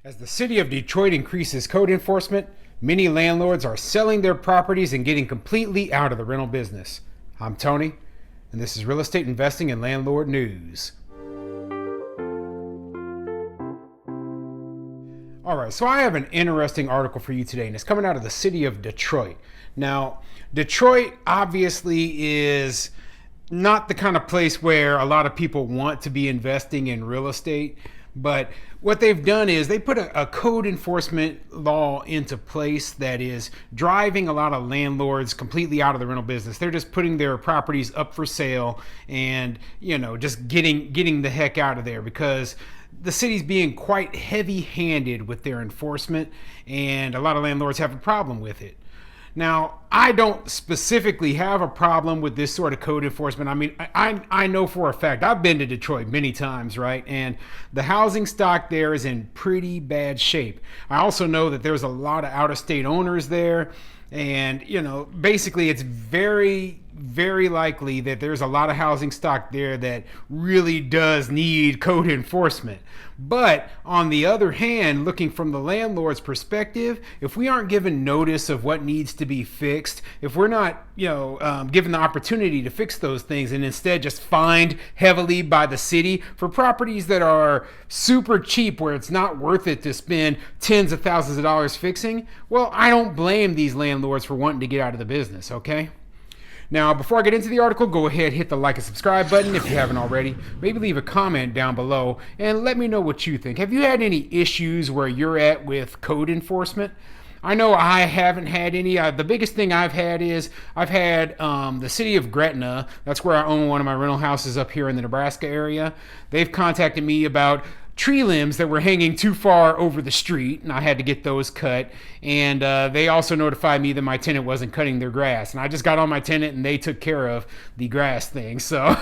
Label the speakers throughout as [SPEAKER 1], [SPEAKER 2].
[SPEAKER 1] As the city of Detroit increases code enforcement, many landlords are selling their properties and getting completely out of the rental business. I'm Tony, and this is Real Estate Investing and Landlord News. All right, so I have an interesting article for you today, and it's coming out of the city of Detroit. Now, Detroit obviously is not the kind of place where a lot of people want to be investing in real estate, but what they've done is they put a code enforcement law into place that is driving a lot of landlords completely out of the rental business. They're just putting their properties up for sale and, just getting the heck out of there because the city's being quite heavy-handed with their enforcement, and a lot of landlords have a problem with it. Now, I don't specifically have a problem with this sort of code enforcement. I mean, I know for a fact, I've been to Detroit many times, right? And the housing stock there is in pretty bad shape. I also know that there's a lot of out-of-state owners there. And, basically it's very, very likely that there's a lot of housing stock there that really does need code enforcement. But on the other hand, looking from the landlord's perspective, if we aren't given notice of what needs to be fixed, if we're not, given the opportunity to fix those things and instead just fined heavily by the city for properties that are super cheap where it's not worth it to spend tens of thousands of dollars fixing, well, I don't blame these landlords for wanting to get out of the business, okay? Now, before I get into the article, go ahead, hit the like and subscribe button if you haven't already. Maybe leave a comment down below and let me know what you think. Have you had any issues where you're at with code enforcement? I know I haven't had any. The biggest thing I've had is I've had the city of Gretna. That's where I own one of my rental houses up here in the Nebraska area. They've contacted me about tree limbs that were hanging too far over the street, and I had to get those cut. And they also notified me that my tenant wasn't cutting their grass, and I just got on my tenant and they took care of the grass thing. So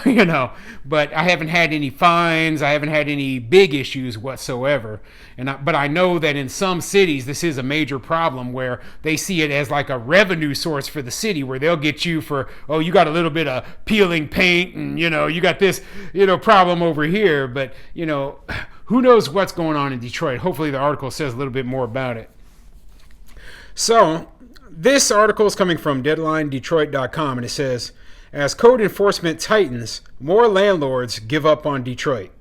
[SPEAKER 1] but I haven't had any fines. I haven't had any big issues whatsoever. But I know that in some cities this is a major problem where they see it as like a revenue source for the city, where they'll get you for, oh, you got a little bit of peeling paint, and you got this problem over here. But who knows what's going on in Detroit? Hopefully the article says a little bit more about it. So this article is coming from DeadlineDetroit.com, and it says, as code enforcement tightens, more landlords give up on Detroit.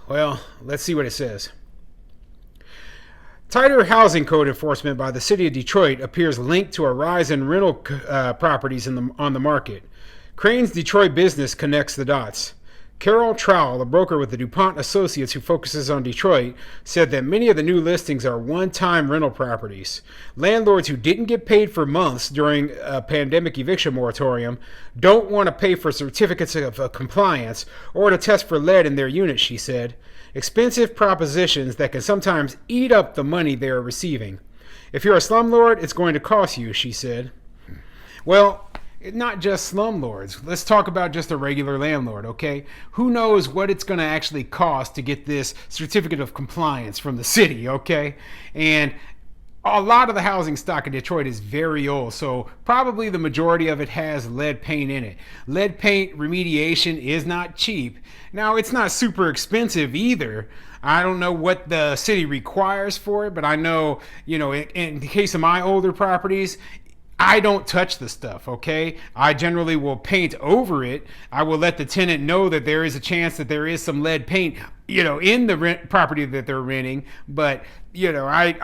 [SPEAKER 1] Well, let's see what it says. Tighter housing code enforcement by the city of Detroit appears linked to a rise in rental properties on the market. Crane's Detroit business connects the dots. Carol Trowell, a broker with the DuPont Associates who focuses on Detroit, said that many of the new listings are one-time rental properties. Landlords who didn't get paid for months during a pandemic eviction moratorium don't want to pay for certificates of compliance or to test for lead in their units, she said. Expensive propositions that can sometimes eat up the money they are receiving. If you're a slumlord, it's going to cost you, she said. Well, not just slumlords. Let's talk about just a regular landlord, okay? Who knows what it's going to actually cost to get this certificate of compliance from the city, okay? And a lot of the housing stock in Detroit is very old, so probably the majority of it has lead paint in it. Lead paint remediation is not cheap. Now, it's not super expensive either. I don't know what the city requires for it, but I know, in the case of my older properties, I don't touch the stuff, okay? I generally will paint over it. I will let the tenant know that there is a chance that there is some lead paint, in the property that they're renting. But, I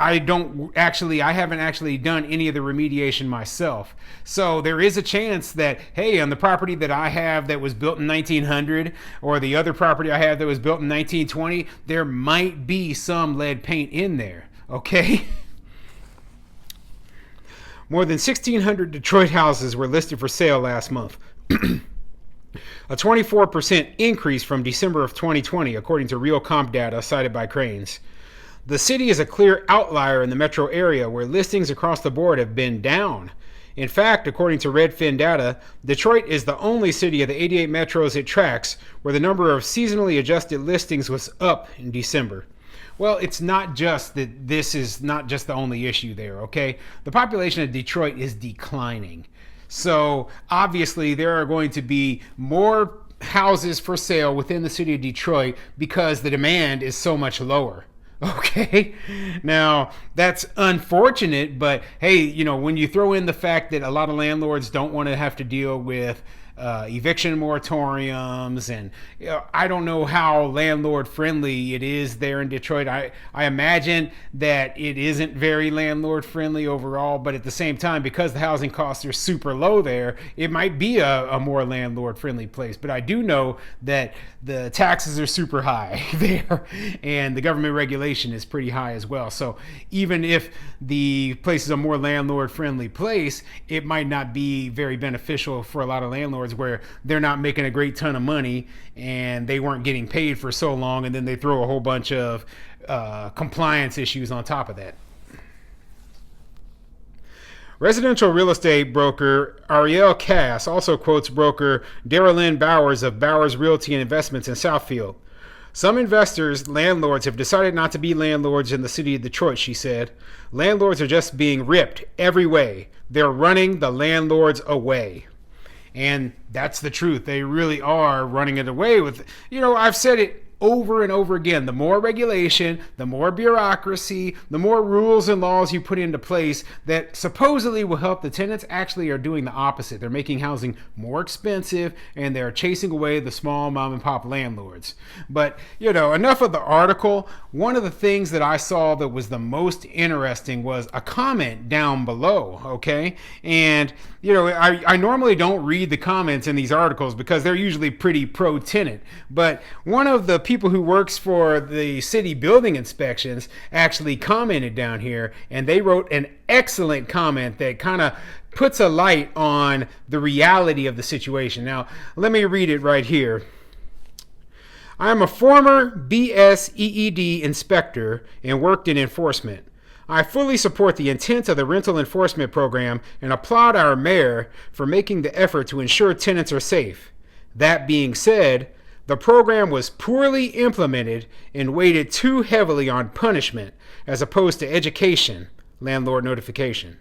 [SPEAKER 1] haven't actually done any of the remediation myself. So there is a chance that, hey, on the property that I have that was built in 1900, or the other property I have that was built in 1920, there might be some lead paint in there, okay? More than 1,600 Detroit houses were listed for sale last month, a 24% increase from December of 2020, according to real comp data cited by Cranes. The city is a clear outlier in the metro area where listings across the board have been down. In fact, according to Redfin data, Detroit is the only city of the 88 metros it tracks where the number of seasonally adjusted listings was up in December. Well, it's not just that this is not just the only issue there, okay? The population of Detroit is declining. So obviously there are going to be more houses for sale within the city of Detroit because the demand is so much lower. Okay. Now, that's unfortunate, but hey, when you throw in the fact that a lot of landlords don't want to have to deal with eviction moratoriums, and I don't know how landlord friendly it is there in Detroit. I imagine that it isn't very landlord friendly overall, but at the same time, because the housing costs are super low there, it might be a more landlord friendly place. But I do know that the taxes are super high there, and the government regulation is pretty high as well. So even if the place is a more landlord friendly place, it might not be very beneficial for a lot of landlords where they're not making a great ton of money and they weren't getting paid for so long, and then they throw a whole bunch of compliance issues on top of that. Residential real estate broker Ariel Cass also quotes broker Darylyn Bowers of Bowers Realty and Investments in Southfield. Some investors, landlords, have decided not to be landlords in the city of Detroit, she said. Landlords are just being ripped every way. They're running the landlords away. And that's the truth. They really are running it away with, I've said it over and over again. The more regulation, the more bureaucracy, the more rules and laws you put into place that supposedly will help the tenants, actually are doing the opposite. They're making housing more expensive and they're chasing away the small mom and pop landlords. But, enough of the article. One of the things that I saw that was the most interesting was a comment down below, okay? And, I normally don't read the comments in these articles because they're usually pretty pro-tenant. But one of the people who works for the city building inspections actually commented down here, and they wrote an excellent comment that kind of puts a light on the reality of the situation. Now, let me read it right here. I am a former BSEED inspector and worked in enforcement. I fully support the intent of the rental enforcement program and applaud our mayor for making the effort to ensure tenants are safe. That being said, the program was poorly implemented and weighted too heavily on punishment as opposed to education, landlord notification.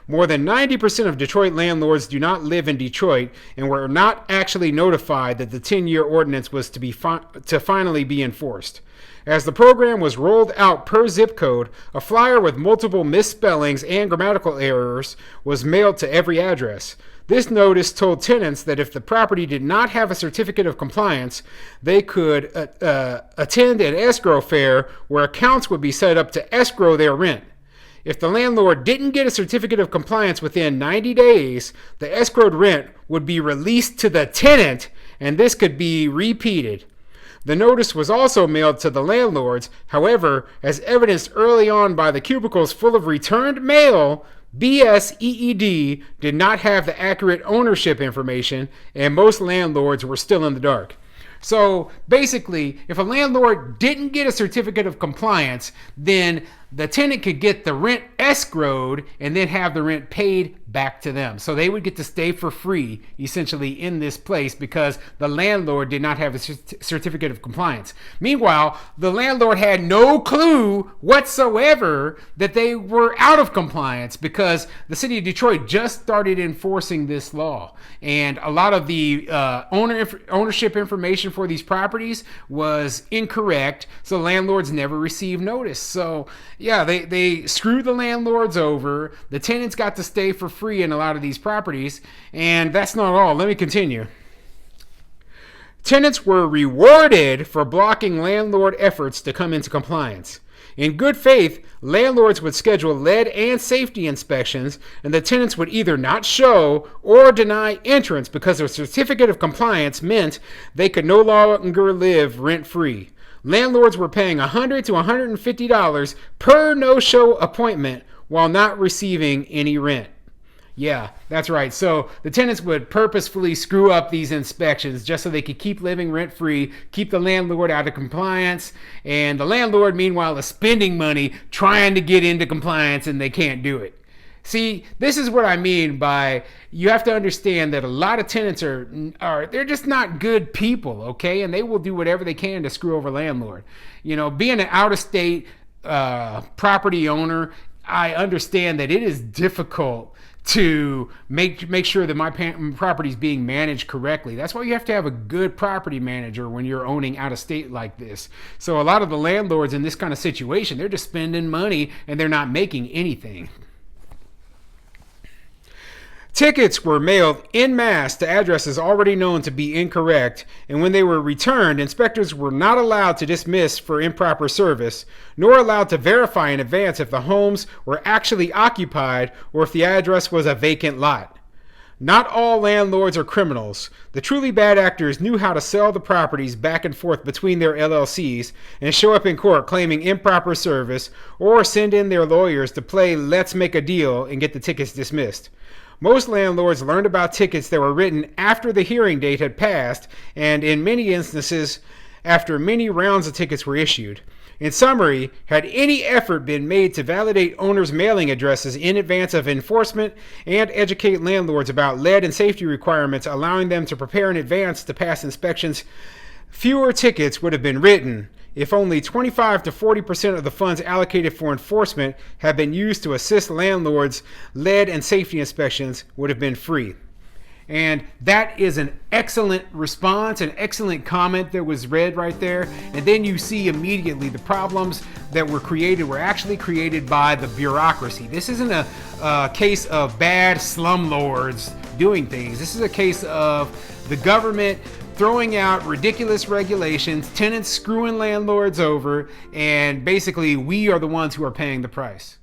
[SPEAKER 1] More than 90% of Detroit landlords do not live in Detroit and were not actually notified that the 10-year ordinance was to finally be enforced. As the program was rolled out per zip code, a flyer with multiple misspellings and grammatical errors was mailed to every address. This notice told tenants that if the property did not have a certificate of compliance, they could attend an escrow fair where accounts would be set up to escrow their rent. If the landlord didn't get a certificate of compliance within 90 days, the escrowed rent would be released to the tenant, and this could be repeated. The notice was also mailed to the landlords. However, as evidenced early on by the cubicles full of returned mail, BSEED did not have the accurate ownership information, and most landlords were still in the dark. So basically, if a landlord didn't get a certificate of compliance, then the tenant could get the rent escrowed and then have the rent paid back to them. So they would get to stay for free, essentially, in this place because the landlord did not have a certificate of compliance. Meanwhile, the landlord had no clue whatsoever that they were out of compliance because the city of Detroit just started enforcing this law. And a lot of the ownership information for these properties was incorrect, so landlords never received notice. So yeah, they screwed the landlords over. The tenants got to stay for free in a lot of these properties. And that's not all. Let me continue. Tenants were rewarded for blocking landlord efforts to come into compliance. In good faith, landlords would schedule lead and safety inspections, and the tenants would either not show or deny entrance because a certificate of compliance meant they could no longer live rent-free. Landlords were paying $100 to $150 per no-show appointment while not receiving any rent. Yeah, that's right. So the tenants would purposefully screw up these inspections just so they could keep living rent-free, keep the landlord out of compliance, and the landlord, meanwhile, is spending money trying to get into compliance, and they can't do it. See, this is what I mean by you have to understand that a lot of tenants they're just not good people, okay? And they will do whatever they can to screw over landlord. Being an out-of-state property owner, I understand that it is difficult to make sure that my property is being managed correctly. That's why you have to have a good property manager when you're owning out of state like this. So a lot of the landlords in this kind of situation, they're just spending money and they're not making anything. Tickets were mailed en masse to addresses already known to be incorrect, and when they were returned, inspectors were not allowed to dismiss for improper service, nor allowed to verify in advance if the homes were actually occupied or if the address was a vacant lot. Not all landlords are criminals. The truly bad actors knew how to sell the properties back and forth between their LLCs and show up in court claiming improper service, or send in their lawyers to play let's make a deal and get the tickets dismissed. Most landlords learned about tickets that were written after the hearing date had passed, and in many instances, after many rounds of tickets were issued. In summary, had any effort been made to validate owners' mailing addresses in advance of enforcement and educate landlords about lead and safety requirements, allowing them to prepare in advance to pass inspections, fewer tickets would have been written. If only 25 to 40% of the funds allocated for enforcement had been used to assist landlords, lead and safety inspections would have been free. And that is an excellent response, an excellent comment that was read right there. And then you see immediately the problems that were actually created by the bureaucracy. This isn't a case of bad slumlords doing things. This is a case of the government throwing out ridiculous regulations, tenants screwing landlords over, and basically we are the ones who are paying the price.